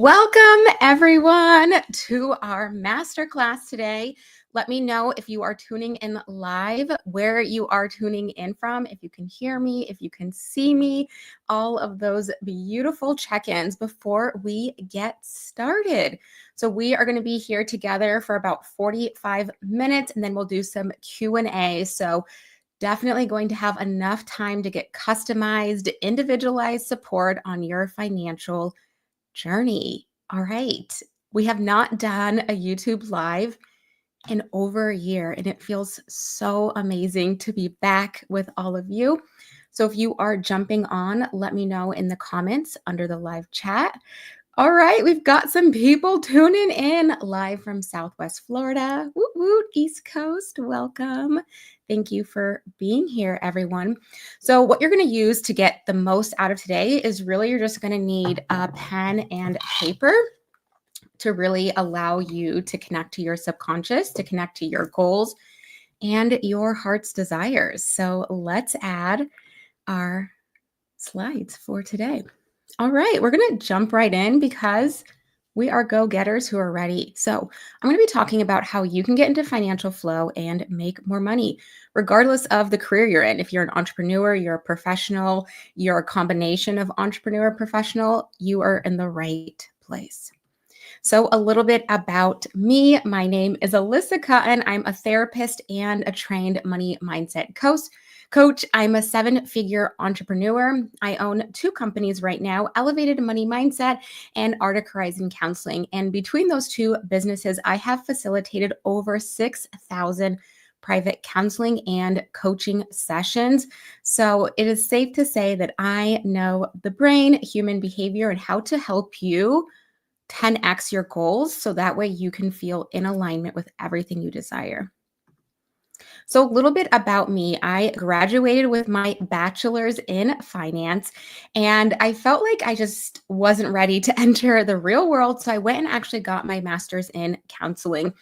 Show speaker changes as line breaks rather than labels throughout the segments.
Welcome everyone to our masterclass today. Let me know if you are tuning in live, where you are tuning in from, if you can hear me, if you can see me, all of those beautiful check-ins before we get started. So we are going to be here together for about 45 minutes and then we'll do some Q&A. So definitely going to have enough time to get customized, individualized support on your financial journey. All right. We have not done a YouTube live in over a year, and it feels so amazing to be back with all of you. So if you are jumping on, let me know in the comments under the live chat. All right, we've got some people tuning in live from Southwest Florida. Woot woot, East Coast, welcome. Thank you for being here, everyone. So what you're going to use to get the most out of today is really you're just going to need a pen and paper to really allow you to connect to your subconscious, to connect to your goals and your heart's desires. So let's add our slides for today. All right, we're going to jump right in because we are go-getters who are ready. So I'm going to be talking about how you can get into financial flow and make more money, regardless of the career you're in. If you're an entrepreneur, you're a professional, you're a combination of entrepreneur, professional, you are in the right place. So a little bit about me. My name is Alyssa Cutton. I'm a therapist and a trained money mindset coach. I'm a 7-figure entrepreneur. I own 2 companies right now, Elevated Money Mindset and Arctic Horizon Counseling. And between those 2 businesses, I have facilitated over 6,000 private counseling and coaching sessions. So it is safe to say that I know the brain, human behavior, and how to help you 10x your goals so that way you can feel in alignment with everything you desire. So a little bit about me. I graduated with my bachelor's in finance and I felt like I just wasn't ready to enter the real world. So I went and actually got my master's in counseling.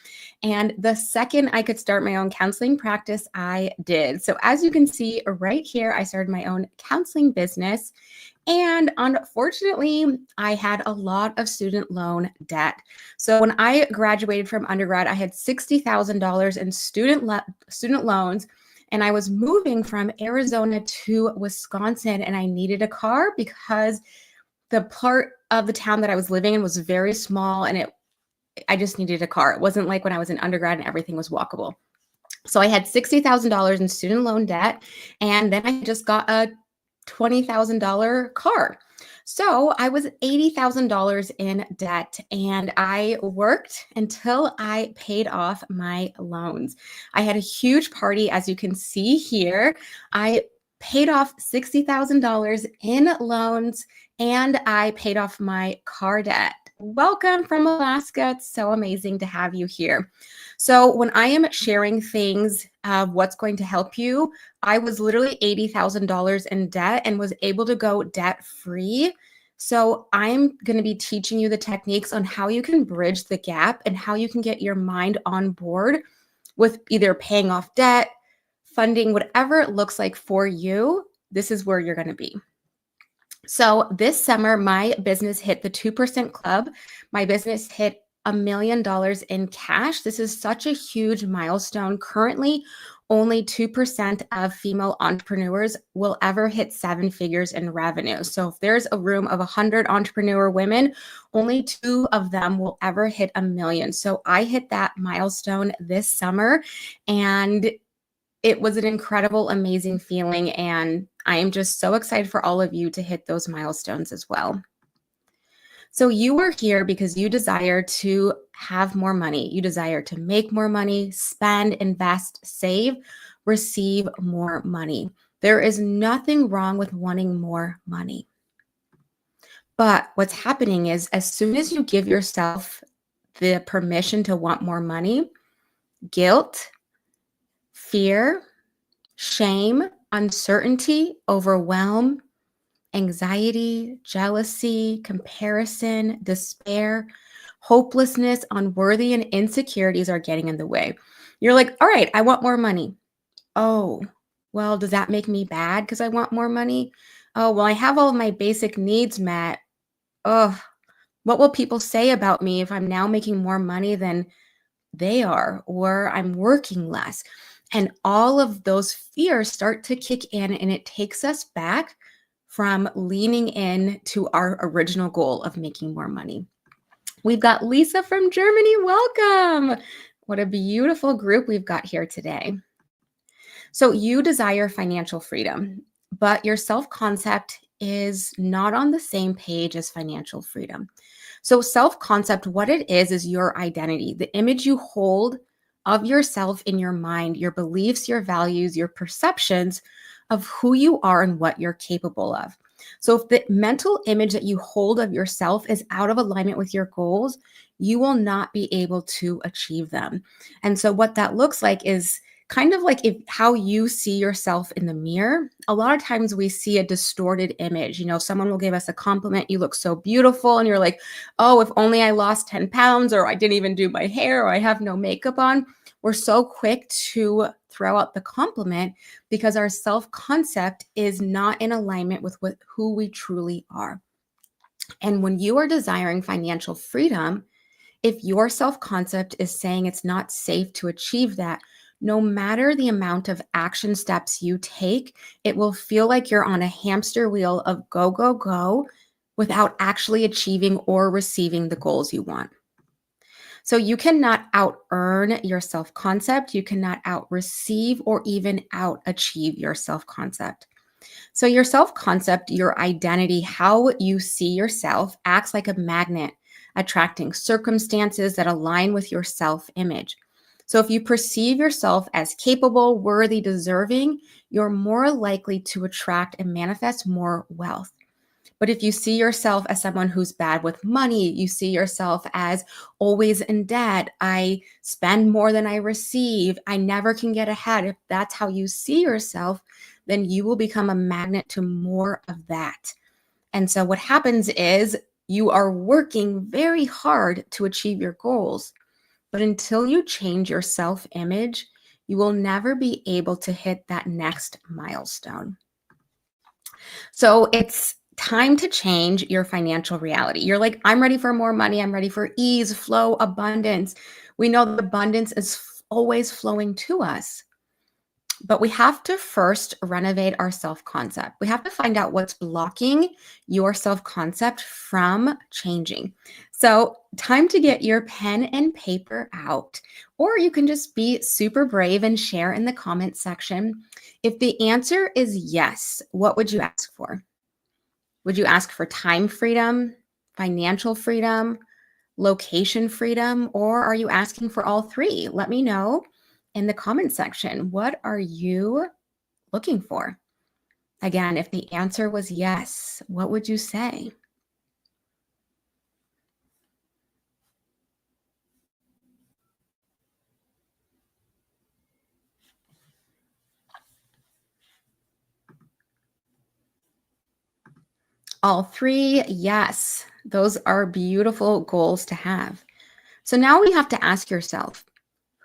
And the second I could start my own counseling practice, I did. So as you can see right here, I started my own counseling business. And unfortunately, I had a lot of student loan debt. So when I graduated from undergrad, I had $60,000 in student loans, and I was moving from Arizona to Wisconsin, and I needed a car because the part of the town that I was living in was very small, and I just needed a car. It wasn't like when I was in undergrad and everything was walkable. So I had $60,000 in student loan debt, and then I just got a $20,000 car. So I was $80,000 in debt and I worked until I paid off my loans. I had a huge party, as you can see here. I paid off $60,000 in loans and I paid off my car debt. Welcome from Alaska. It's so amazing to have you here. So when I am sharing things of what's going to help you, I was literally $80,000 in debt and was able to go debt free. So I'm going to be teaching you the techniques on how you can bridge the gap and how you can get your mind on board with either paying off debt, funding, whatever it looks like for you. This is where you're going to be. So this summer, my business hit the 2% club. My business hit $1 million in cash. This is such a huge milestone. Currently, only 2% of female entrepreneurs will ever hit 7 figures in revenue. So if there's a room of 100 entrepreneur women, only 2 of them will ever hit $1 million. So I hit that milestone this summer, and it was an incredible, amazing feeling. And I am just so excited for all of you to hit those milestones as well. So you are here because you desire to have more money. You desire to make more money, spend, invest, save, receive more money. There is nothing wrong with wanting more money. But what's happening is as soon as you give yourself the permission to want more money, guilt, fear, shame, uncertainty, overwhelm, anxiety, jealousy, comparison, despair, hopelessness, unworthy, and insecurities are getting in the way. You're like, all right, I want more money. Oh, well, does that make me bad because I want more money? Oh, well, I have all of my basic needs met. Oh, What will people say about me if I'm now making more money than they are, or I'm working less? And all of those fears start to kick in, and it takes us back from leaning in to our original goal of making more money. We've got Lisa from Germany. Welcome. What a beautiful group we've got here today. So, you desire financial freedom, but your self concept is not on the same page as financial freedom. So, self concept, what it is your identity, the image you hold of yourself in your mind, your beliefs, your values, your perceptions of who you are and what you're capable of. So, if the mental image that you hold of yourself is out of alignment with your goals, you will not be able to achieve them. And so, what that looks like is kind of like if how you see yourself in the mirror. A lot of times we see a distorted image. Someone will give us a compliment, you look so beautiful, and you're like, oh, if only I lost 10 pounds, or I didn't even do my hair, or I have no makeup on. We're so quick to throw out the compliment because our self-concept is not in alignment with who we truly are. And when you are desiring financial freedom, if your self concept is saying it's not safe to achieve that, no matter the amount of action steps you take, it will feel like you're on a hamster wheel of go, go, go without actually achieving or receiving the goals you want. So you cannot out earn your self concept. You cannot out receive or even out achieve your self concept. So, your self concept, your identity, how you see yourself acts like a magnet, attracting circumstances that align with your self image. So, if you perceive yourself as capable, worthy, deserving, you're more likely to attract and manifest more wealth. But if you see yourself as someone who's bad with money, you see yourself as always in debt, I spend more than I receive, I never can get ahead. If that's how you see yourself, then you will become a magnet to more of that. And so what happens is you are working very hard to achieve your goals. But until you change your self image, you will never be able to hit that next milestone. So it's time to change your financial reality. You're like, I'm ready for more money. I'm ready for ease, flow, abundance. We know that abundance is always flowing to us. But we have to first renovate our self concept. We have to find out what's blocking your self concept from changing. So, time to get your pen and paper out, or you can just be super brave and share in the comment section. If the answer is yes, what would you ask for? Would you ask for time freedom, financial freedom, location freedom, or are you asking for all three? Let me know in the comment section. What are you looking for? Again, if the answer was yes, what would you say? All three, yes. Those are beautiful goals to have. So now we have to ask yourself,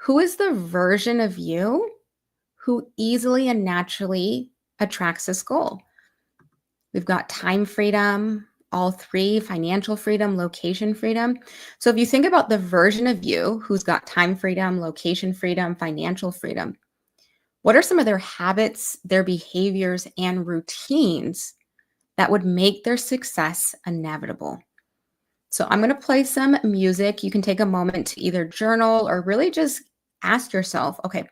who is the version of you who easily and naturally attracts this goal? We've got time freedom, all three, financial freedom, location freedom. So if you think about the version of you who's got time freedom, location freedom, financial freedom, what are some of their habits, their behaviors, and routines that would make their success inevitable? So I'm going to play some music. You can take a moment to either journal or really just ask yourself, okay,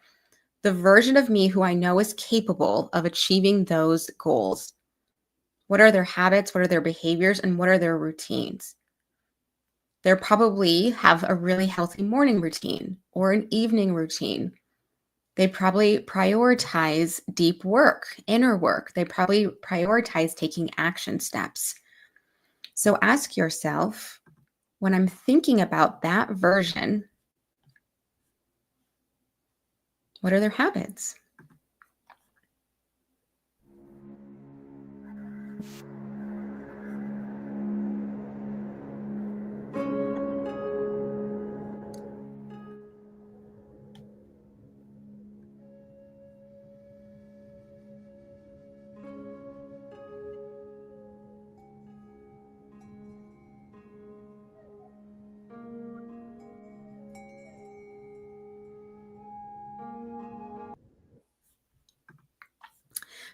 the version of me who I know is capable of achieving those goals. What are their habits? What are their behaviors? And what are their routines? They probably have a really healthy morning routine or an evening routine. They probably prioritize deep work, inner work. They probably prioritize taking action steps. So ask yourself, when I'm thinking about that version, what are their habits?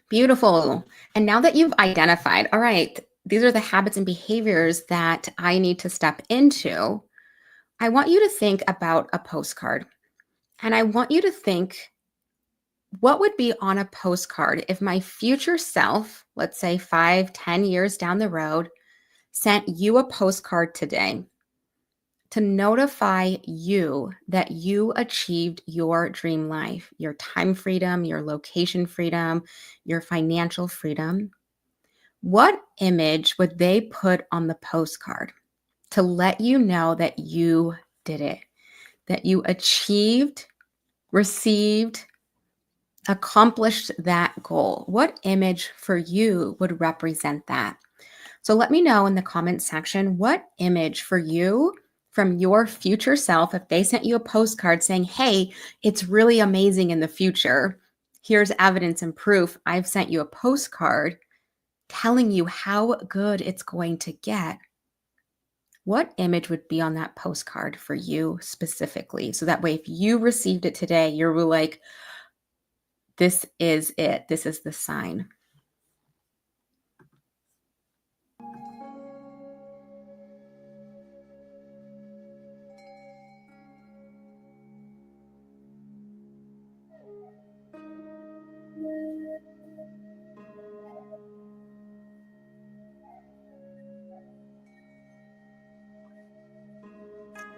Beautiful. And now that you've identified, all right, these are the habits and behaviors that I need to step into, I want you to think about a postcard. And I want you to think, what would be on a postcard if my future self, let's say 5, 10 years down the road, sent you a postcard today to notify you that you achieved your dream life, your time freedom, your location freedom, your financial freedom? What image would they put on the postcard to let you know that you did it, that you achieved, received, accomplished that goal? What image for you would represent that? So let me know in the comment section what image for you from your future self, if they sent you a postcard saying, hey, it's really amazing in the future. Here's evidence and proof. I've sent you a postcard telling you how good it's going to get. What image would be on that postcard for you specifically? So that way, if you received it today, you're like, this is it. This is the sign.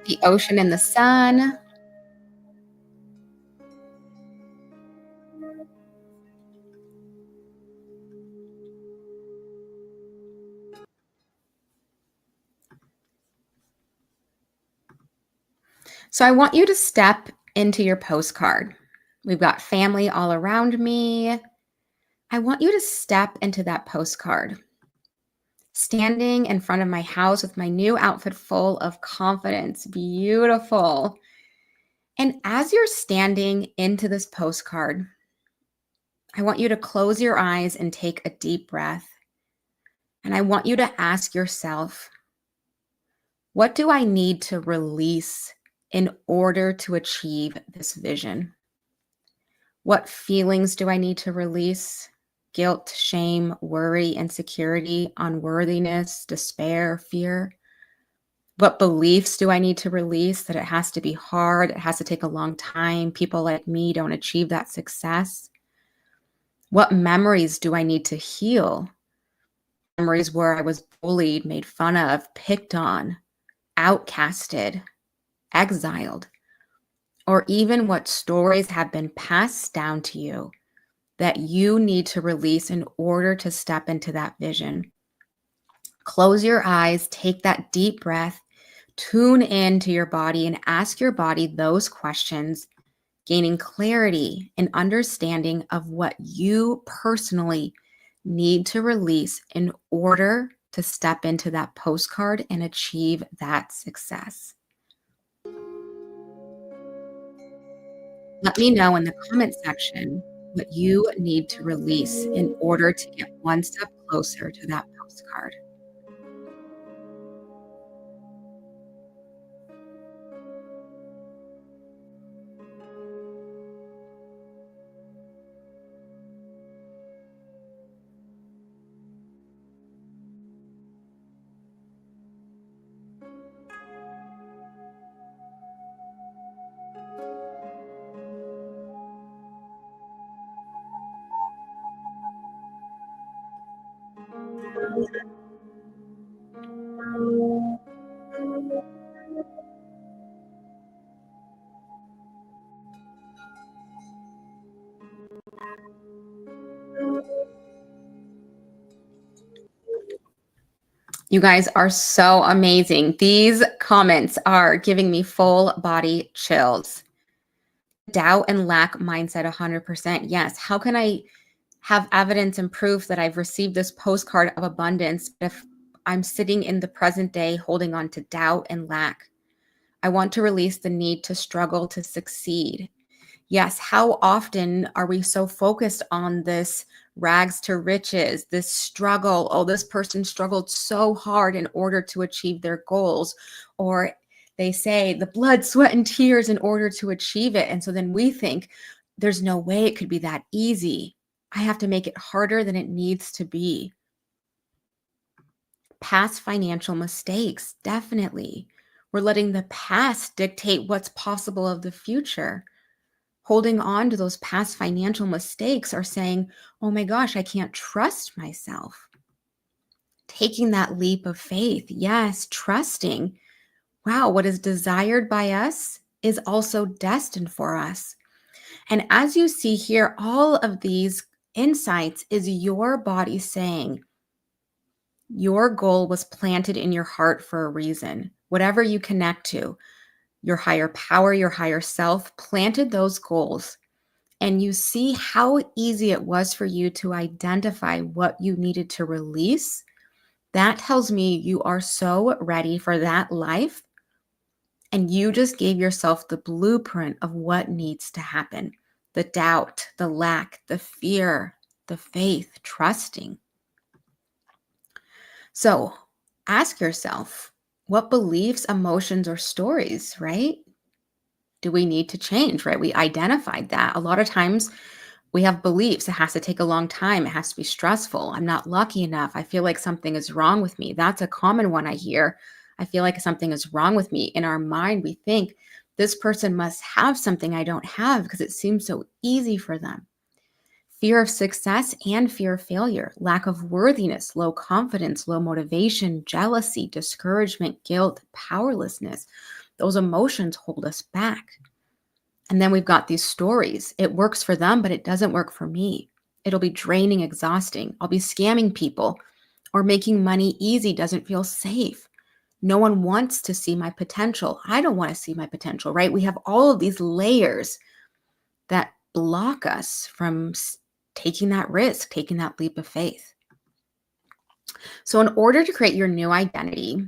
The ocean and the sun. So I want you to step into your postcard. We've got family all around me. I want you to step into that postcard. Standing in front of my house with my new outfit full of confidence. Beautiful. And as you're standing into this postcard, I want you to close your eyes and take a deep breath. And I want you to ask yourself, what do I need to release in order to achieve this vision? What feelings do I need to release? Guilt, shame, worry, insecurity, unworthiness, despair, fear? What beliefs do I need to release? That it has to be hard, it has to take a long time, people like me don't achieve that success? What memories do I need to heal? Memories where I was bullied, made fun of, picked on, outcasted, exiled, or even what stories have been passed down to you that you need to release in order to step into that vision. Close your eyes, take that deep breath, tune into your body, and ask your body those questions, gaining clarity and understanding of what you personally need to release in order to step into that postcard and achieve that success. Let me know in the comment section what you need to release in order to get one step closer to that postcard. You guys are so amazing. These comments are giving me full body chills. Doubt and lack mindset 100%. Yes. How can I have evidence and proof that I've received this postcard of abundance if I'm sitting in the present day holding on to doubt and lack? I want to release the need to struggle to succeed. Yes, how often are we so focused on this rags to riches, this struggle? Oh, this person struggled so hard in order to achieve their goals. Or they say the blood, sweat, and tears in order to achieve it. And so then we think there's no way it could be that easy. I have to make it harder than it needs to be. Past financial mistakes, definitely. We're letting the past dictate what's possible of the future. Holding on to those past financial mistakes are saying, oh my gosh, I can't trust myself. Taking that leap of faith, yes, trusting, wow, what is desired by us is also destined for us. And as you see here, all of these insights is your body saying, your goal was planted in your heart for a reason. Whatever you connect to, your higher power, your higher self, planted those goals. And you see how easy it was for you to identify what you needed to release. That tells me you are so ready for that life. And you just gave yourself the blueprint of what needs to happen. The doubt, the lack, the fear, the faith, trusting. So ask yourself, what beliefs, emotions, or stories, right, do we need to change, right? We identified that. A lot of times we have beliefs. It has to take a long time. It has to be stressful. I'm not lucky enough. I feel like something is wrong with me. That's a common one I hear. I feel like something is wrong with me. In our mind, we think this person must have something I don't have because it seems so easy for them. Fear of success and fear of failure, lack of worthiness, low confidence, low motivation, jealousy, discouragement, guilt, powerlessness. Those emotions hold us back. And then we've got these stories. It works for them, but it doesn't work for me. It'll be draining, exhausting. I'll be scamming people, or making money easy doesn't feel safe. No one wants to see my potential. I don't want to see my potential, right? We have all of these layers that block us from taking that risk, taking that leap of faith. So in order to create your new identity,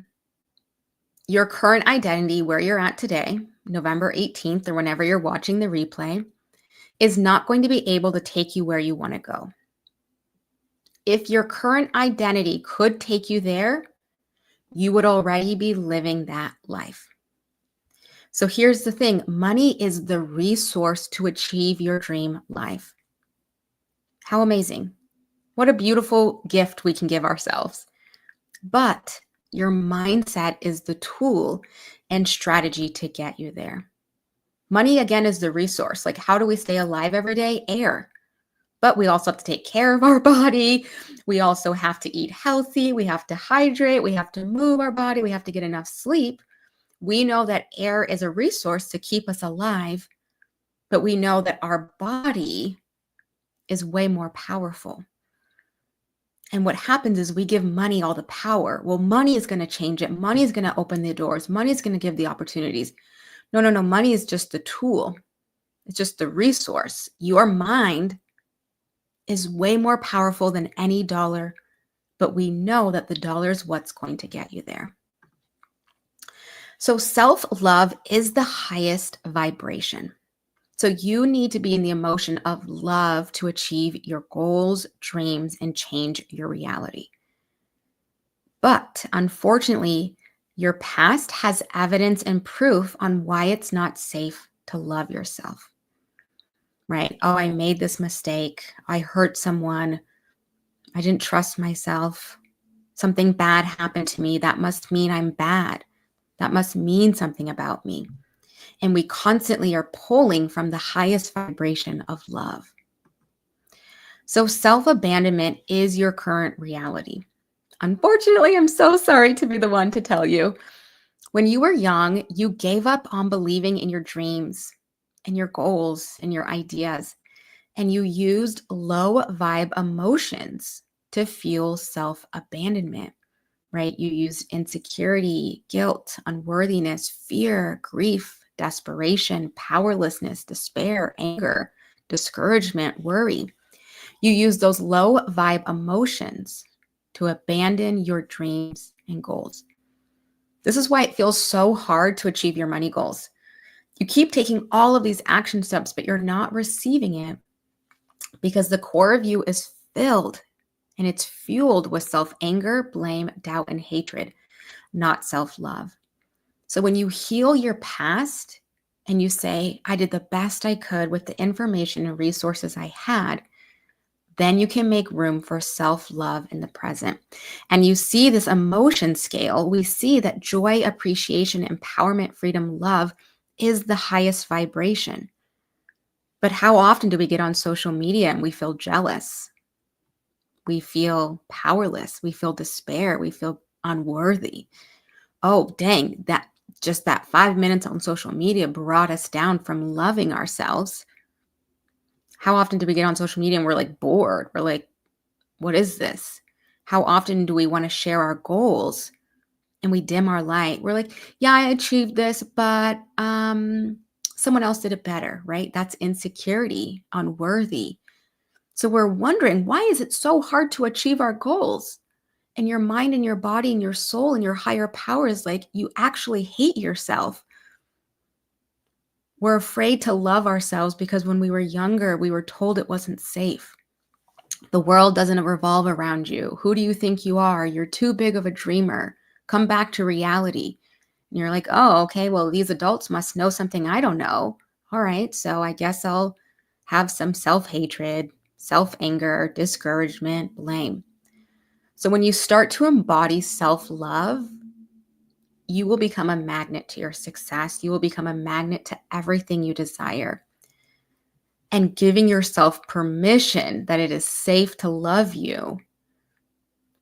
your current identity, where you're at today, November 18th, or whenever you're watching the replay, is not going to be able to take you where you want to go. If your current identity could take you there, you would already be living that life. So here's the thing, money is the resource to achieve your dream life. How amazing. What a beautiful gift we can give ourselves. But your mindset is the tool and strategy to get you there. Money, again, is the resource. Like, how do we stay alive every day? Air. But we also have to take care of our body. We also have to eat healthy. We have to hydrate. We have to move our body. We have to get enough sleep. We know that air is a resource to keep us alive, but we know that our body is way more powerful. And what happens is we give money all the power. Well, money is going to change it. Money is going to open the doors. Money is going to give the opportunities. No. Money is just the tool. It's just the resource. Your mind is way more powerful than any dollar, but we know that the dollar is what's going to get you there. So self-love is the highest vibration. So you need to be in the emotion of love to achieve your goals, dreams, and change your reality. But unfortunately, your past has evidence and proof on why it's not safe to love yourself, right? Oh, I made this mistake. I hurt someone. I didn't trust myself. Something bad happened to me. That must mean I'm bad. That must mean something about me. And we constantly are pulling from the highest vibration of love. So self-abandonment is your current reality. Unfortunately, I'm so sorry to be the one to tell you. When you were young, you gave up on believing in your dreams and your goals and your ideas, and you used low vibe emotions to fuel self-abandonment, right? You used insecurity, guilt, unworthiness, fear, grief, desperation, powerlessness, despair, anger, discouragement, worry. You use those low vibe emotions to abandon your dreams and goals. This is why it feels so hard to achieve your money goals. You keep taking all of these action steps, but you're not receiving it because the core of you is filled and it's fueled with self-anger, blame, doubt, and hatred, not self-love. So when you heal your past and you say, I did the best I could with the information and resources I had, then you can make room for self-love in the present. And you see this emotion scale, we see that joy, appreciation, empowerment, freedom, love is the highest vibration. But how often do we get on social media and we feel jealous? We feel powerless. We feel despair. We feel unworthy. Oh, dang, that 5 minutes on social media brought us down from loving ourselves. How often do we get on social media and we're like bored? We're like, what is this? How often do we want to share our goals and we dim our light? We're like, yeah, I achieved this, but someone else did it better, right? That's insecurity, unworthy. So we're wondering, why is it so hard to achieve our goals? And your mind and your body and your soul and your higher power is like, you actually hate yourself. We're afraid to love ourselves because when we were younger, we were told it wasn't safe. The world doesn't revolve around you. Who do you think you are? You're too big of a dreamer. Come back to reality. And you're like, oh, okay, well, these adults must know something I don't know. All right, so I guess I'll have some self-hatred, self-anger, discouragement, blame. So when you start to embody self-love, you will become a magnet to your success. You will become a magnet to everything you desire. And giving yourself permission that it is safe to love you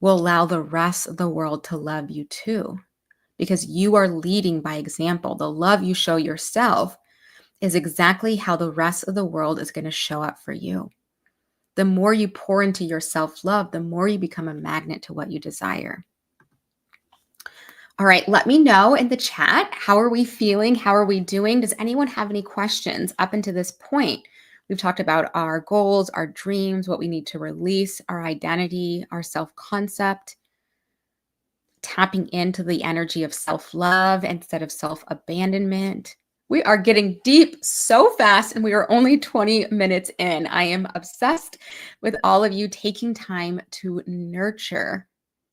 will allow the rest of the world to love you too, because you are leading by example. The love you show yourself is exactly how the rest of the world is going to show up for you. The more you pour into your self-love, the more you become a magnet to what you desire. All right, let me know in the chat, how are we feeling? How are we doing? Does anyone have any questions up until this point? We've talked about our goals, our dreams, what we need to release, our identity, our self-concept, tapping into the energy of self-love instead of self-abandonment. We are getting deep so fast, and we are only 20 minutes in. I am obsessed with all of you taking time to nurture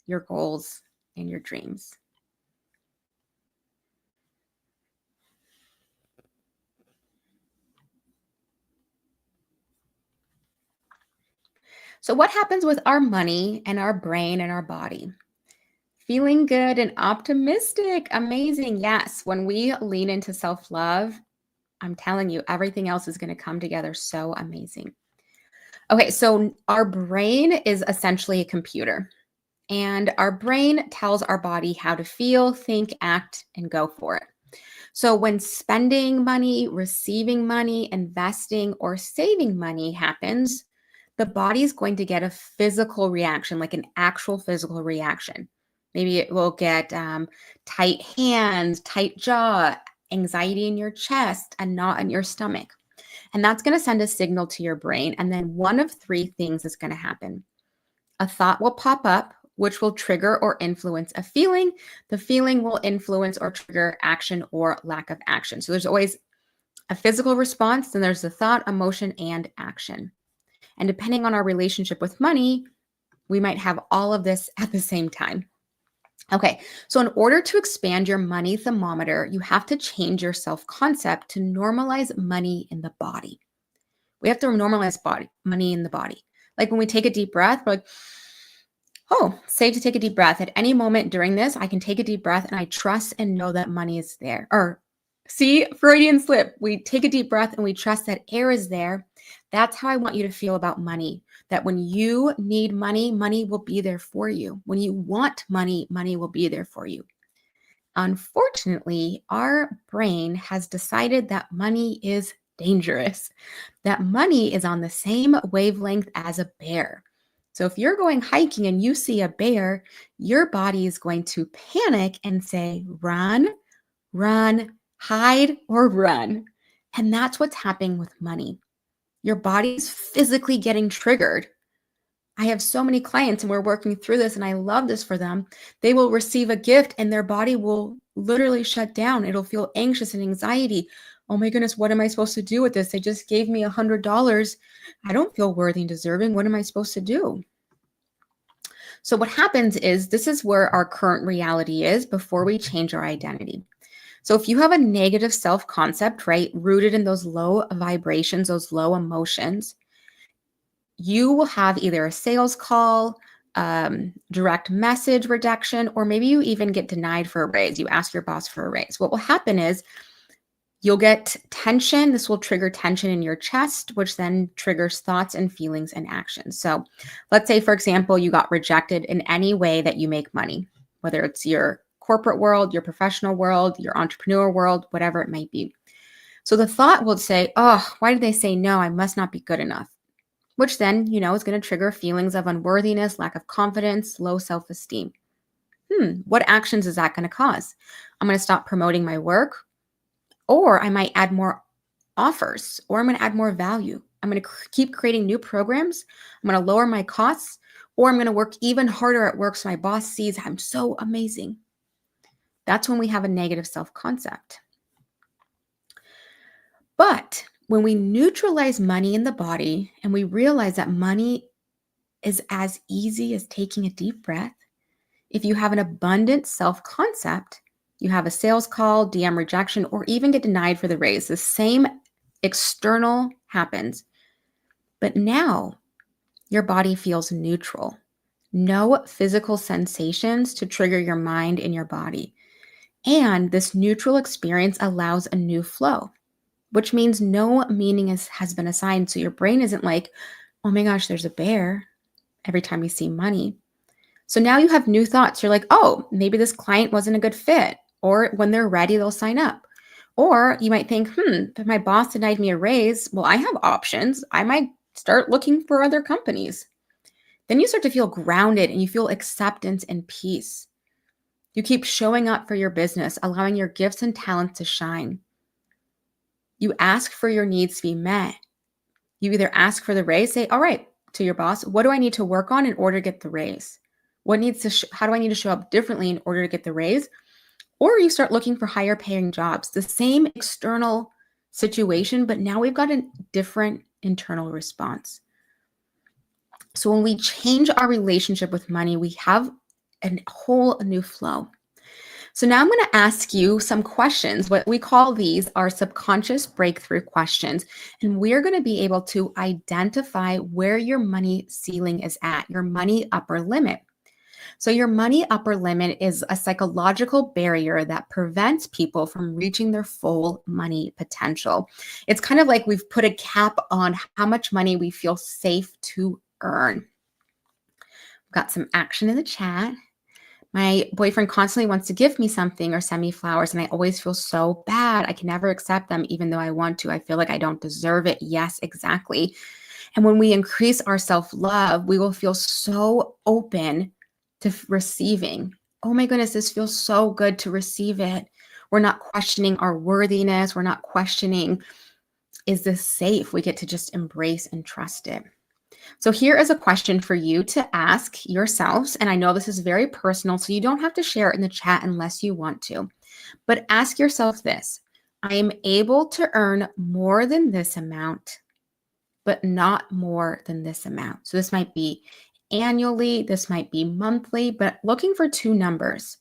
your goals and your dreams. So what happens with our money and our brain and our body? Feeling good and optimistic. Amazing. Yes. When we lean into self-love, I'm telling you, everything else is going to come together so amazing. Okay, so our brain is essentially a computer, and our brain tells our body how to feel, think, act, and go for it. So when spending money, receiving money, investing, or saving money happens, the body is going to get a physical reaction, like an actual physical reaction. Maybe it will get tight hands, tight jaw, anxiety in your chest, a knot in your stomach. And that's going to send a signal to your brain. And then one of three things is going to happen. A thought will pop up, which will trigger or influence a feeling. The feeling will influence or trigger action or lack of action. So there's always a physical response, then there's the thought, emotion, and action. And depending on our relationship with money, we might have all of this at the same time. Okay, so in order to expand your money thermometer, you have to change your self-concept to normalize money in the body. We have to normalize money in the body. Like when we take a deep breath, we're like, oh, safe to take a deep breath. At any moment during this, I can take a deep breath and I trust and know that money is there. Or see, Freudian slip. We take a deep breath and we trust that air is there. That's how I want you to feel about money. That when you need money, money will be there for you. When you want money, money will be there for you. Unfortunately, our brain has decided that money is dangerous, that money is on the same wavelength as a bear. So if you're going hiking and you see a bear, your body is going to panic and say, run, run, hide, or run. And that's what's happening with money. Your body's physically getting triggered. I have so many clients and we're working through this and I love this for them. They will receive a gift and their body will literally shut down. It'll feel anxious and anxiety. Oh my goodness, what am I supposed to do with this? They just gave me $100. I don't feel worthy and deserving. What am I supposed to do? So what happens is this is where our current reality is before we change our identity. So if you have a negative self-concept, right, rooted in those low vibrations, those low emotions, you will have either a sales call, direct message rejection, or maybe you even get denied for a raise. You ask your boss for a raise. What will happen is you'll get tension. This will trigger tension in your chest, which then triggers thoughts and feelings and actions. So let's say, for example, you got rejected in any way that you make money, whether it's your corporate world, your professional world, your entrepreneur world, whatever it might be. So the thought will say, oh, why did they say no? I must not be good enough, which then, is going to trigger feelings of unworthiness, lack of confidence, low self-esteem. What actions is that going to cause? I'm going to stop promoting my work, or I might add more offers, or I'm going to add more value. I'm going to keep creating new programs. I'm going to lower my costs, or I'm going to work even harder at work so my boss sees I'm so amazing. That's when we have a negative self-concept. But when we neutralize money in the body and we realize that money is as easy as taking a deep breath, if you have an abundant self-concept, you have a sales call, DM rejection, or even get denied for the raise, the same external happens. But now your body feels neutral. No physical sensations to trigger your mind and your body. And this neutral experience allows a new flow, which means no meaning has been assigned. So your brain isn't like, oh my gosh, there's a bear every time you see money. So now you have new thoughts. You're like, oh, maybe this client wasn't a good fit. Or when they're ready, they'll sign up. Or you might think, if my boss denied me a raise, well, I have options. I might start looking for other companies. Then you start to feel grounded and you feel acceptance and peace. You keep showing up for your business, allowing your gifts and talents to shine. You ask for your needs to be met. You either ask for the raise, say, all right, to your boss, what do I need to work on in order to get the raise? How do I need to show up differently in order to get the raise? Or you start looking for higher paying jobs, the same external situation, but now we've got a different internal response. So when we change our relationship with money, we have a whole new flow. So now I'm going to ask you some questions. What we call these are subconscious breakthrough questions. And we're going to be able to identify where your money ceiling is at, your money upper limit. So your money upper limit is a psychological barrier that prevents people from reaching their full money potential. It's kind of like we've put a cap on how much money we feel safe to earn. We've got some action in the chat. My boyfriend constantly wants to give me something or send me flowers, and I always feel so bad. I can never accept them, even though I want to. I feel like I don't deserve it. Yes, exactly. And when we increase our self-love, we will feel so open to receiving. Oh my goodness, this feels so good to receive it. We're not questioning our worthiness. We're not questioning, is this safe? We get to just embrace and trust it. So here is a question for you to ask yourselves. And I know this is very personal, so you don't have to share it in the chat unless you want to. But ask yourself this: I am able to earn more than this amount, but not more than this amount. So this might be annually, this might be monthly, but looking for two numbers.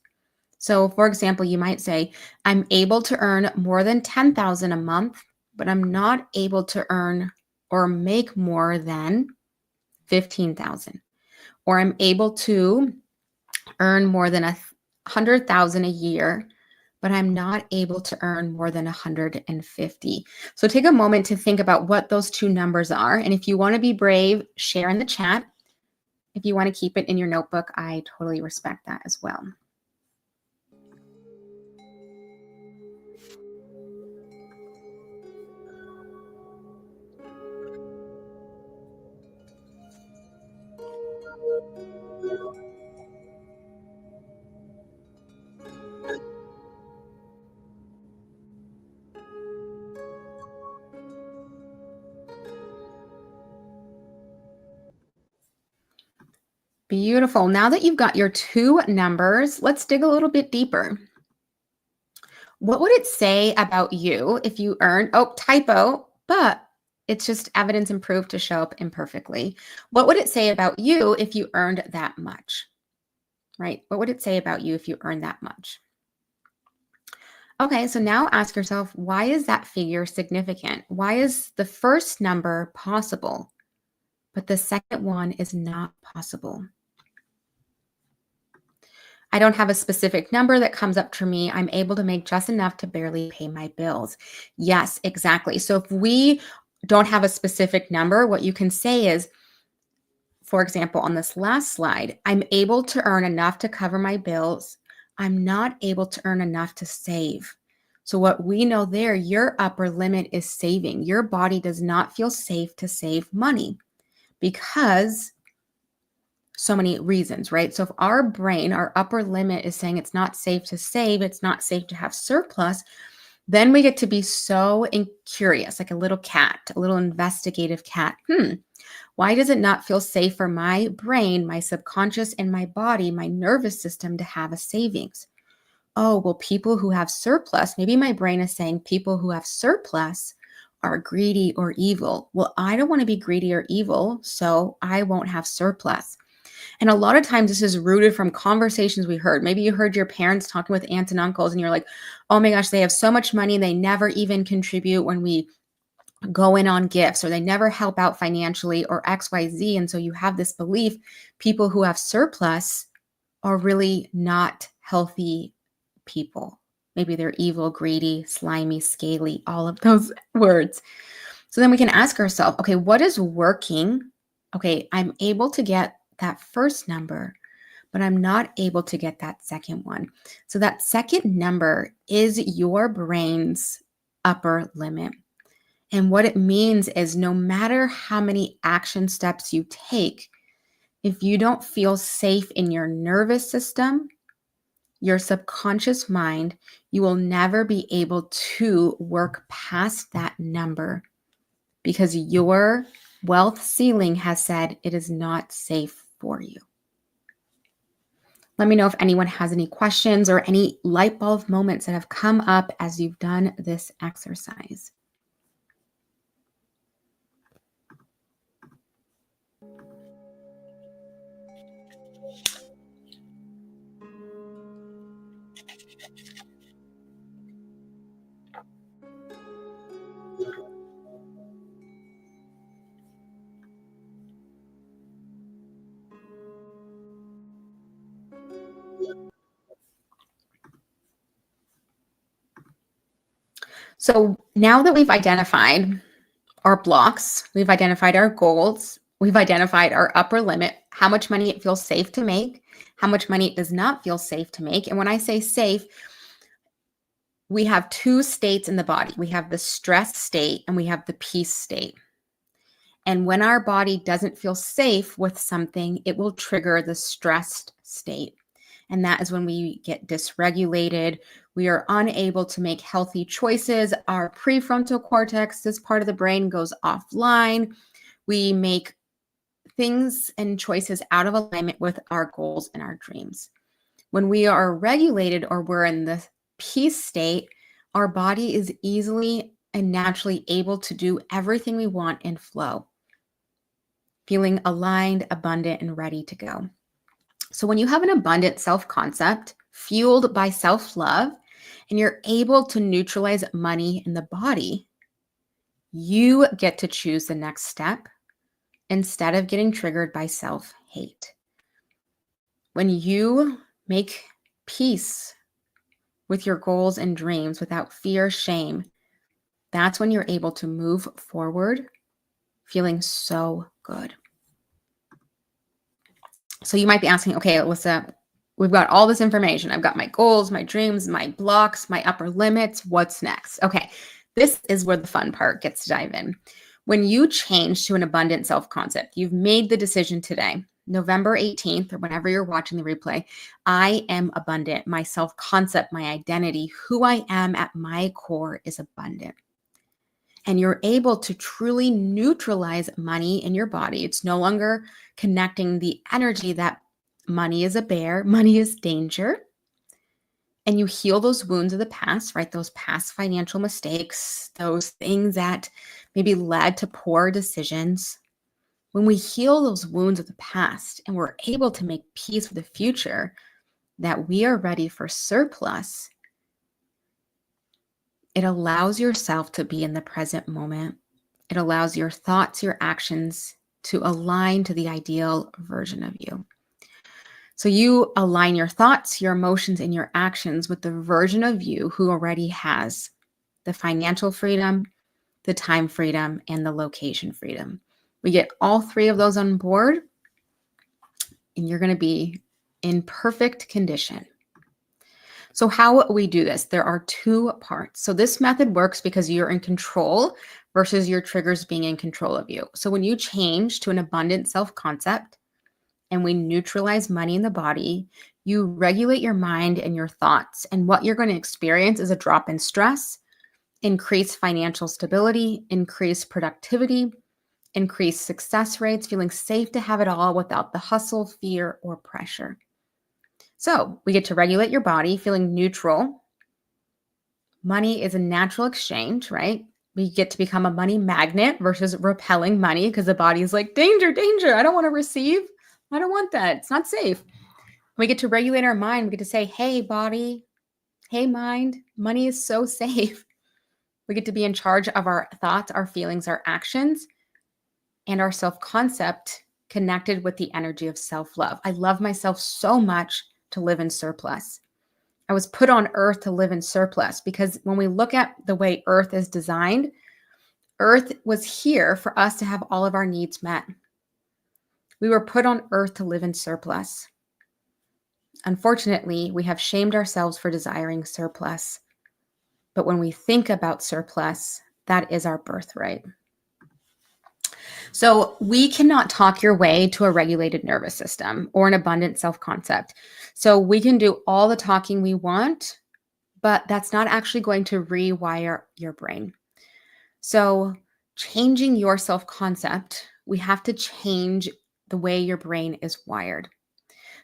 So for example, you might say, I'm able to earn more than $10,000 a month, but I'm not able to earn or make more than $15,000. Or I'm able to earn more than $100,000 a year, but I'm not able to earn more than 150. So take a moment to think about what those two numbers are. And if you want to be brave, share in the chat. If you want to keep it in your notebook, I totally respect that as well. Beautiful. Now that you've got your two numbers, let's dig a little bit deeper. What would it say about you if you earned, typo, but it's just evidence and proof to show up imperfectly. What would it say about you if you earned that much, right? What would it say about you if you earned that much? Okay, so now ask yourself, why is that figure significant? Why is the first number possible? but the second one is not possible. I don't have a specific number that comes up for me. I'm able to make just enough to barely pay my bills. Yes, exactly. So if we don't have a specific number, what you can say is, for example, on this last slide, I'm able to earn enough to cover my bills. I'm not able to earn enough to save. So what we know there, your upper limit is saving. Your body does not feel safe to save money because so many reasons, right? So if our brain, our upper limit is saying it's not safe to save, it's not safe to have surplus, then we get to be so curious, like a little cat, a little investigative cat. Why does it not feel safe for my brain, my subconscious, and my body, my nervous system to have a savings? Oh, well, people who have surplus, maybe my brain is saying people who have surplus are greedy or evil. Well, I don't want to be greedy or evil, so I won't have surplus. And a lot of times this is rooted from conversations we heard. Maybe you heard your parents talking with aunts and uncles and you're like, oh my gosh, they have so much money. They never even contribute when we go in on gifts, or they never help out financially, or XYZ. And so you have this belief people who have surplus are really not healthy people. Maybe they're evil, greedy, slimy, scaly, all of those words. So then we can ask ourselves, okay, what is working? Okay, I'm able to get that first number, but I'm not able to get that second one. So that second number is your brain's upper limit. And what it means is no matter how many action steps you take, if you don't feel safe in your nervous system, your subconscious mind, you will never be able to work past that number because your wealth ceiling has said it is not safe for you. Let me know if anyone has any questions or any light bulb moments that have come up as you've done this exercise. So now that we've identified our blocks, we've identified our goals, we've identified our upper limit, how much money it feels safe to make, how much money it does not feel safe to make. And when I say safe, we have two states in the body. We have the stress state and we have the peace state. And when our body doesn't feel safe with something, it will trigger the stressed state. And that is when we get dysregulated. We are unable to make healthy choices. Our prefrontal cortex, this part of the brain, goes offline. We make things and choices out of alignment with our goals and our dreams. When we are regulated or we're in the peace state, our body is easily and naturally able to do everything we want in flow, feeling aligned, abundant, and ready to go. So when you have an abundant self-concept fueled by self-love and you're able to neutralize money in the body, you get to choose the next step instead of getting triggered by self-hate. When you make peace with your goals and dreams without fear, shame, that's when you're able to move forward feeling so good. So you might be asking, okay, Alyssa, we've got all this information. I've got my goals, my dreams, my blocks, my upper limits. What's next? Okay, this is where the fun part gets to dive in. When you change to an abundant self-concept, you've made the decision today, November 18th, or whenever you're watching the replay, I am abundant. My self-concept, my identity, who I am at my core is abundant. And you're able to truly neutralize money in your body. It's no longer connecting the energy that money is a bear, money is danger. And you heal those wounds of the past, right? Those past financial mistakes, those things that maybe led to poor decisions. When we heal those wounds of the past and we're able to make peace with the future, that we are ready for surplus, it allows yourself to be in the present moment. It allows your thoughts, your actions to align to the ideal version of you. So you align your thoughts, your emotions, and your actions with the version of you who already has the financial freedom, the time freedom, and the location freedom. We get all three of those on board, and you're going to be in perfect condition. So how we do this, there are two parts. So this method works because you're in control versus your triggers being in control of you. So when you change to an abundant self-concept and we neutralize money in the body, you regulate your mind and your thoughts. And what you're going to experience is a drop in stress, increased financial stability, increased productivity, increased success rates, feeling safe to have it all without the hustle, fear, or pressure. So we get to regulate your body, feeling neutral. Money is a natural exchange, right? We get to become a money magnet versus repelling money because the body is like, danger, danger. I don't want to receive. I don't want that. It's not safe. We get to regulate our mind. We get to say, hey, body, hey, mind, money is so safe. We get to be in charge of our thoughts, our feelings, our actions, and our self-concept connected with the energy of self-love. I love myself so much to live in surplus. I was put on earth to live in surplus because when we look at the way earth is designed, earth was here for us to have all of our needs met. We were put on earth to live in surplus. Unfortunately, we have shamed ourselves for desiring surplus. But when we think about surplus, that is our birthright. So we cannot talk your way to a regulated nervous system or an abundant self-concept. So we can do all the talking we want, but that's not actually going to rewire your brain. So changing your self-concept, we have to change the way your brain is wired.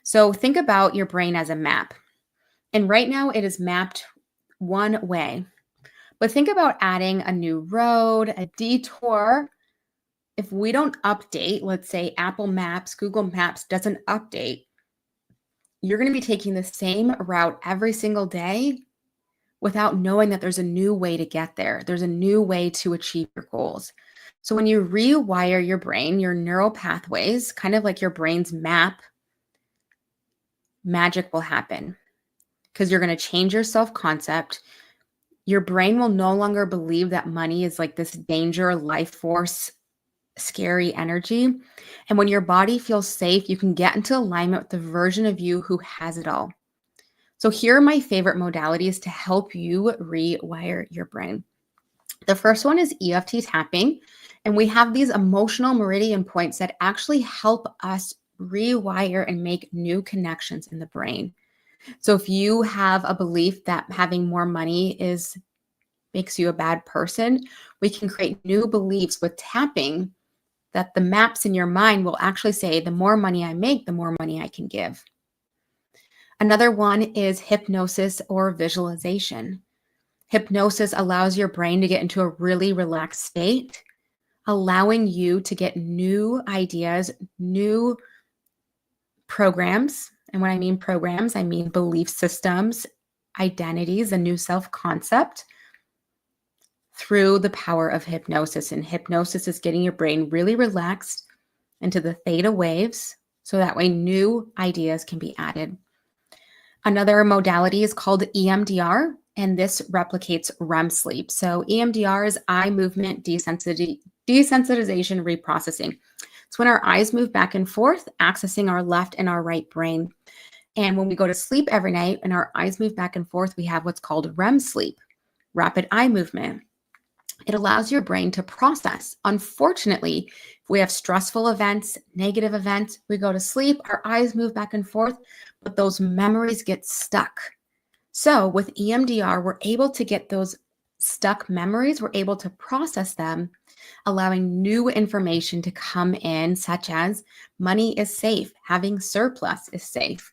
So think about your brain as a map. And right now it is mapped one way. But think about adding a new road, a detour. If we don't update, let's say Apple Maps, Google Maps doesn't update, you're going to be taking the same route every single day without knowing that there's a new way to get there. There's a new way to achieve your goals. So when you rewire your brain, your neural pathways, kind of like your brain's map, magic will happen because you're going to change your self-concept. Your brain will no longer believe that money is like this danger, life force, scary energy. And when your body feels safe, you can get into alignment with the version of you who has it all. So here are my favorite modalities to help you rewire your brain. The first one is EFT tapping. And we have these emotional meridian points that actually help us rewire and make new connections in the brain. So if you have a belief that having more money makes you a bad person, we can create new beliefs with tapping that the maps in your mind will actually say, the more money I make, the more money I can give. Another one is hypnosis or visualization. Hypnosis allows your brain to get into a really relaxed state, allowing you to get new ideas, new programs. And when I mean programs, I mean belief systems, identities, a new self-concept through the power of hypnosis. And hypnosis is getting your brain really relaxed into the theta waves so that way new ideas can be added. Another modality is called EMDR, and this replicates REM sleep. So EMDR is eye movement desensitization reprocessing. It's when our eyes move back and forth, accessing our left and our right brain. And when we go to sleep every night and our eyes move back and forth, we have what's called REM sleep, rapid eye movement. It allows your brain to process. Unfortunately, if we have stressful events, negative events, we go to sleep, our eyes move back and forth, but those memories get stuck. So with EMDR, we're able to get those stuck memories, we're able to process them, allowing new information to come in, such as money is safe, having surplus is safe.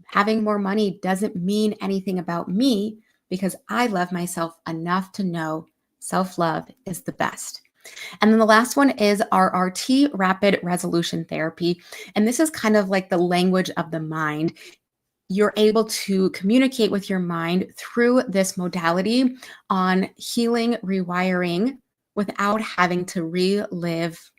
Having more money doesn't mean anything about me because I love myself enough to know self-love is the best. And then the last one is RRT, rapid resolution therapy. And this is kind of like the language of the mind. You're able to communicate with your mind through this modality on healing, rewiring without having to relive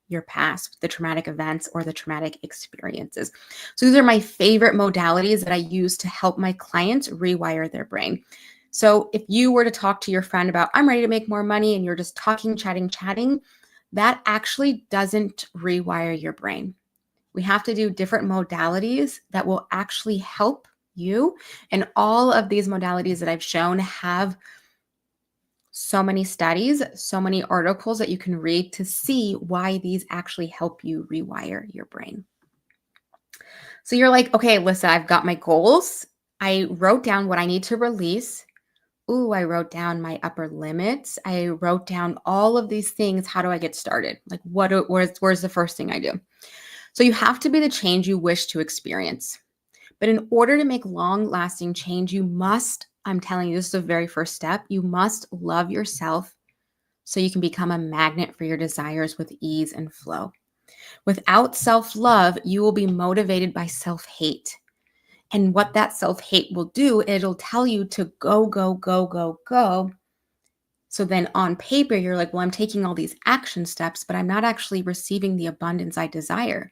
your past, the traumatic events or the traumatic experiences. So these are my favorite modalities that I use to help my clients rewire their brain. So if you were to talk to your friend about, I'm ready to make more money, and you're just talking, chatting, that actually doesn't rewire your brain. We have to do different modalities that will actually help you. And all of these modalities that I've shown have so many studies, so many articles that you can read to see why these actually help you rewire your brain. So you're like, okay, Alyssa, I've got my goals. I wrote down what I need to release. Ooh, I wrote down my upper limits. I wrote down all of these things. How do I get started? Like, where's the first thing I do? So you have to be the change you wish to experience. But in order to make long-lasting change, you must, I'm telling you, this is the very first step, you must love yourself so you can become a magnet for your desires with ease and flow. Without self-love, you will be motivated by self-hate. And what that self-hate will do, it'll tell you to go, go, go, go, go. So then on paper, you're like, well, I'm taking all these action steps, but I'm not actually receiving the abundance I desire.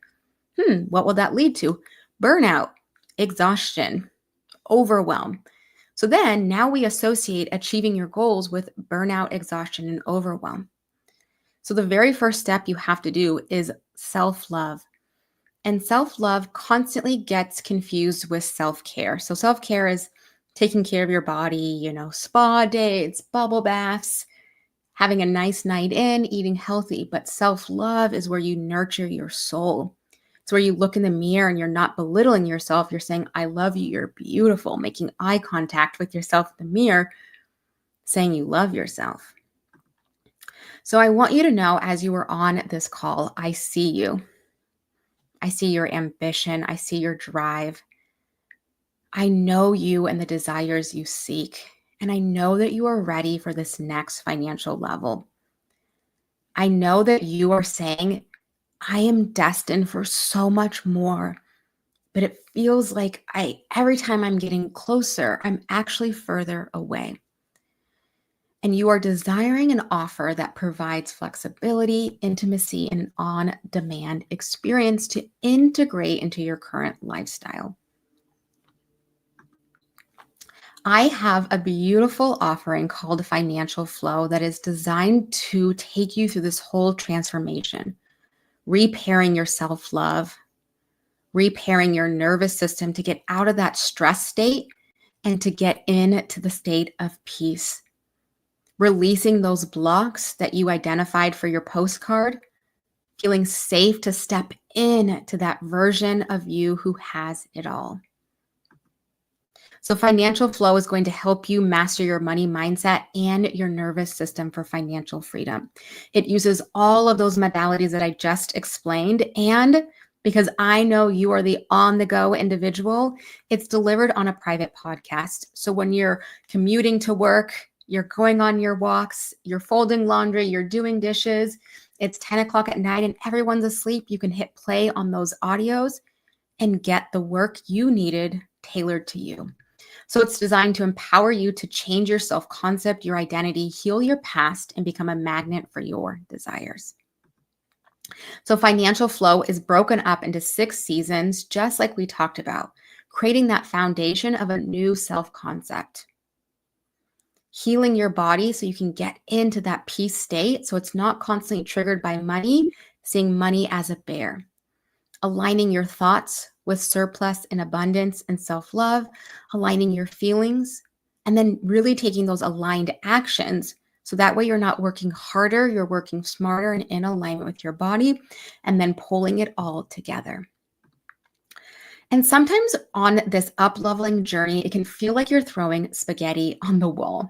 What will that lead to? Burnout, exhaustion, overwhelm. So then now we associate achieving your goals with burnout, exhaustion, and overwhelm. So the very first step you have to do is self-love. And self-love constantly gets confused with self-care. So self-care is taking care of your body, spa dates, bubble baths, having a nice night in, eating healthy. But self-love is where you nurture your soul. It's where you look in the mirror and you're not belittling yourself. You're saying, I love you. You're beautiful. Making eye contact with yourself in the mirror, saying you love yourself. So I want you to know, as you are on this call, I see you. I see your ambition. I see your drive. I know you and the desires you seek. And I know that you are ready for this next financial level. I know that you are saying, I am destined for so much more. But it feels like every time I'm getting closer, I'm actually further away. And you are desiring an offer that provides flexibility, intimacy, and an on-demand experience to integrate into your current lifestyle. I have a beautiful offering called Financial Flow that is designed to take you through this whole transformation, repairing your self-love, repairing your nervous system to get out of that stress state and to get into the state of peace. Releasing those blocks that you identified for your postcard, feeling safe to step in to that version of you who has it all. So Financial Flow is going to help you master your money mindset and your nervous system for financial freedom. It uses all of those modalities that I just explained, and because I know you are the on-the-go individual, it's delivered on a private podcast. So when you're commuting to work, you're going on your walks, you're folding laundry, you're doing dishes, it's 10 o'clock at night and everyone's asleep, you can hit play on those audios and get the work you needed tailored to you. So it's designed to empower you to change your self-concept, your identity, heal your past, and become a magnet for your desires. So Financial Flow is broken up into 6 seasons, just like we talked about, creating that foundation of a new self-concept. Healing your body so you can get into that peace state so it's not constantly triggered by money, seeing money as a bear. Aligning your thoughts with surplus and abundance and self-love, aligning your feelings, and then really taking those aligned actions so that way you're not working harder, you're working smarter and in alignment with your body, and then pulling it all together. And sometimes on this up-leveling journey, it can feel like you're throwing spaghetti on the wall.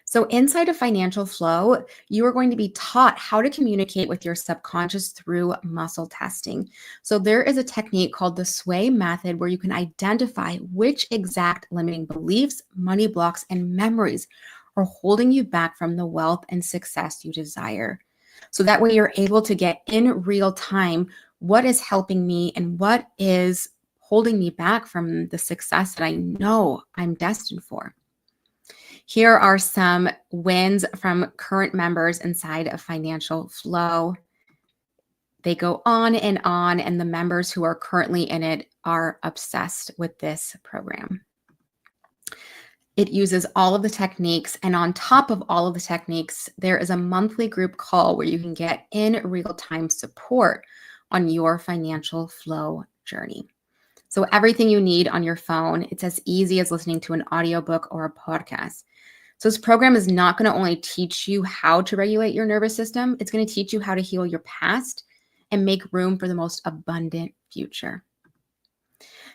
So inside of Financial Flow, you are going to be taught how to communicate with your subconscious through muscle testing. So there is a technique called the sway method where you can identify which exact limiting beliefs, money blocks, and memories are holding you back from the wealth and success you desire. So that way you're able to get in real time what is helping me and what is holding me back from the success that I know I'm destined for. Here are some wins from current members inside of Financial Flow. They go on, and the members who are currently in it are obsessed with this program. It uses all of the techniques, and on top of all of the techniques, there is a monthly group call where you can get in real-time support on your financial flow journey. So everything you need on your phone, it's as easy as listening to an audiobook or a podcast. So this program is not going to only teach you how to regulate your nervous system, it's going to teach you how to heal your past and make room for the most abundant future.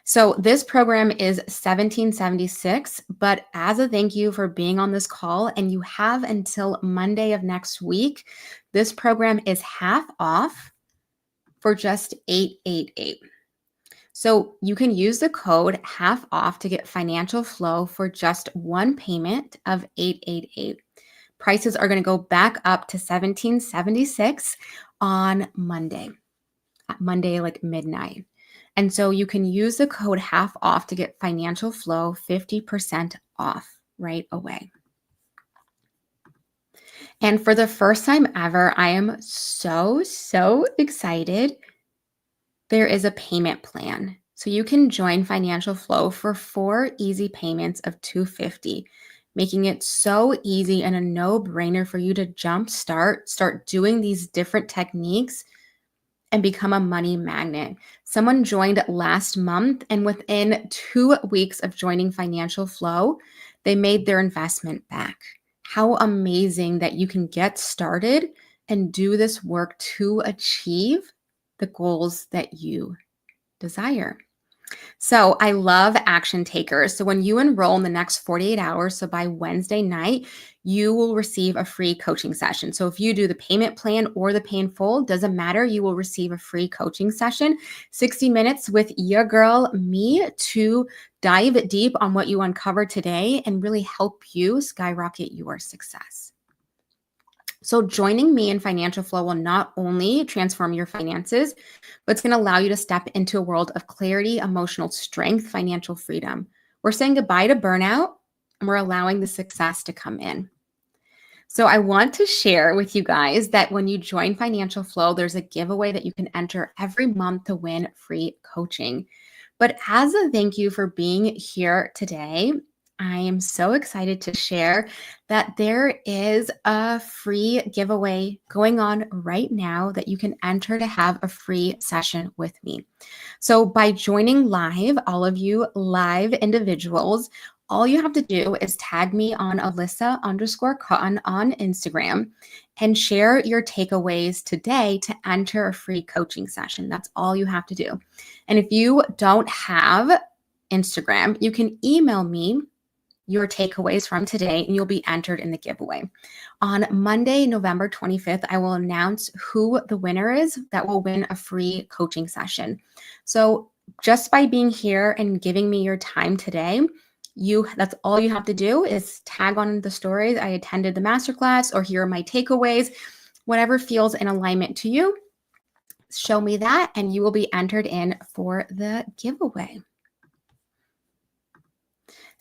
So this program is $17.76, but as a thank you for being on this call, and you have until Monday of next week, this program is half off for just $888. So you can use the code half off to get financial flow for just one payment of $888. Prices are going to go back up to $17.76 on Monday, like midnight. And so you can use the code half off to get financial flow 50% off right away. And for the first time ever, I am so excited. There is a payment plan. So you can join Financial Flow for 4 easy payments of $250, making it so easy and a no-brainer for you to start doing these different techniques and become a money magnet. Someone joined last month, and within 2 weeks of joining Financial Flow, they made their investment back. How amazing that you can get started and do this work to achieve the goals that you desire. So I love action takers. So when you enroll in the next 48 hours, so by Wednesday night, you will receive a free coaching session. So if you do the payment plan or the pay in full, doesn't matter, you will receive a free coaching session, 60 minutes with your girl, me, to dive deep on what you uncovered today and really help you skyrocket your success. So joining me in Financial Flow will not only transform your finances, but it's going to allow you to step into a world of clarity, emotional strength, financial freedom. We're saying goodbye to burnout, and we're allowing the success to come in. So I want to share with you guys that when you join Financial Flow, there's a giveaway that you can enter every month to win free coaching. But as a thank you for being here today, I am so excited to share that there is a free giveaway going on right now that you can enter to have a free session with me. So by joining live, all of you live individuals, all you have to do is tag me on Alyssa_Cotton on Instagram and share your takeaways today to enter a free coaching session. That's all you have to do. And if you don't have Instagram, you can email me your takeaways from today and you'll be entered in the giveaway. On Monday, November 25th, I will announce who the winner is that will win a free coaching session. So just by being here and giving me your time today, that's all you have to do is tag on the stories. I attended the masterclass, or here are my takeaways, whatever feels in alignment to you. Show me that and you will be entered in for the giveaway.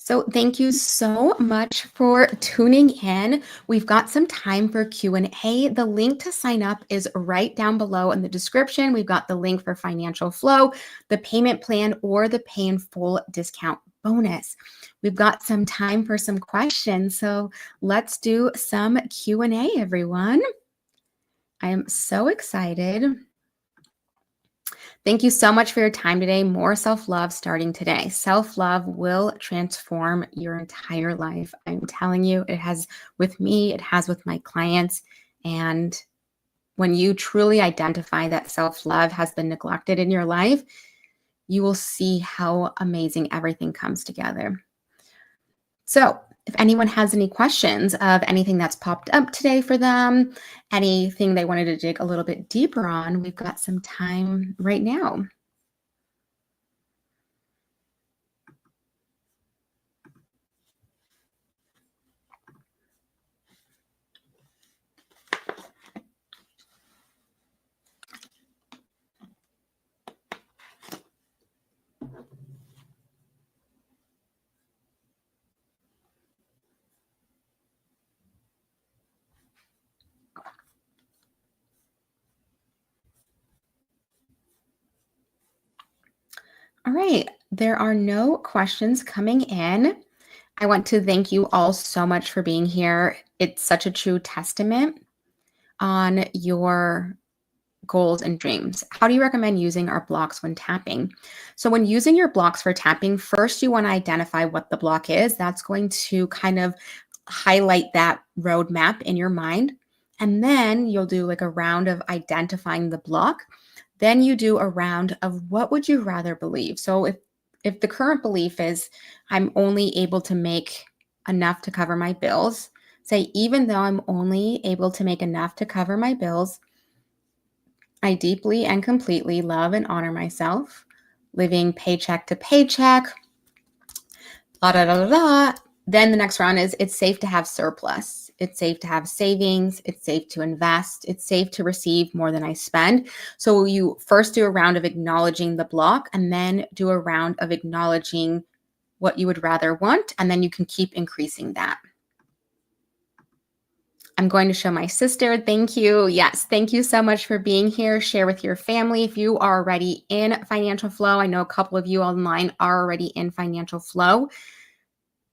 So thank you so much for tuning in. We've got some time for Q&A. The link to sign up is right down below in the description. We've got the link for Financial Flow, the payment plan, or the pay in full discount bonus. We've got some time for some questions. So let's do some Q&A, everyone. I am so excited. Thank you so much for your time today. More self-love starting today. Self-love will transform your entire life. I'm telling you, it has with me, it has with my clients. And when you truly identify that self-love has been neglected in your life, you will see how amazing everything comes together. So if anyone has any questions of anything that's popped up today for them, anything they wanted to dig a little bit deeper on, we've got some time right now. All right. There are no questions coming in. I want to thank you all so much for being here. It's such a true testament on your goals and dreams. How do you recommend using our blocks when tapping? So, when using your blocks for tapping, first you want to identify what the block is. That's going to kind of highlight that roadmap in your mind. And then you'll do like a round of identifying the block. Then you do a round of what would you rather believe. So, if the current belief is I'm only able to make enough to cover my bills, say even though I'm only able to make enough to cover my bills, I deeply and completely love and honor myself, living paycheck to paycheck, da da da da da. Then the next round is it's safe to have surplus. It's safe to have savings. It's safe to invest. It's safe to receive more than I spend. So you first do a round of acknowledging the block and then do a round of acknowledging what you would rather want. And then you can keep increasing that. I'm going to show my sister. Thank you. Yes, thank you so much for being here. Share with your family if you are already in financial flow. I know a couple of you online are already in financial flow.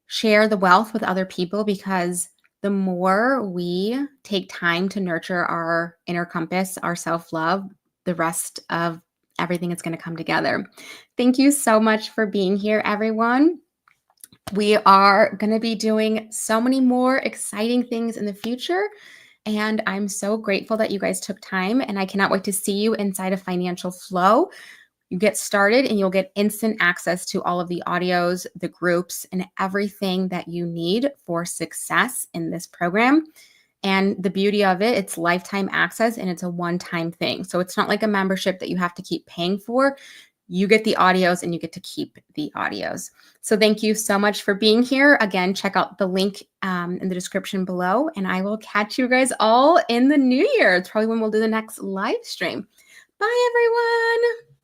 Share the wealth with other people because the more we take time to nurture our inner compass, our self-love, the rest of everything is going to come together. Thank you so much for being here, everyone. We are going to be doing so many more exciting things in the future. And I'm so grateful that you guys took time. And I cannot wait to see you inside of Financial Flow. You get started and you'll get instant access to all of the audios, the groups, and everything that you need for success in this program. And the beauty of it, it's lifetime access and it's a one-time thing. So it's not like a membership that you have to keep paying for. You get the audios and you get to keep the audios. So thank you so much for being here. Again, check out the link in the description below, and I will catch you guys all in the new year. It's probably when we'll do the next live stream. Bye, everyone.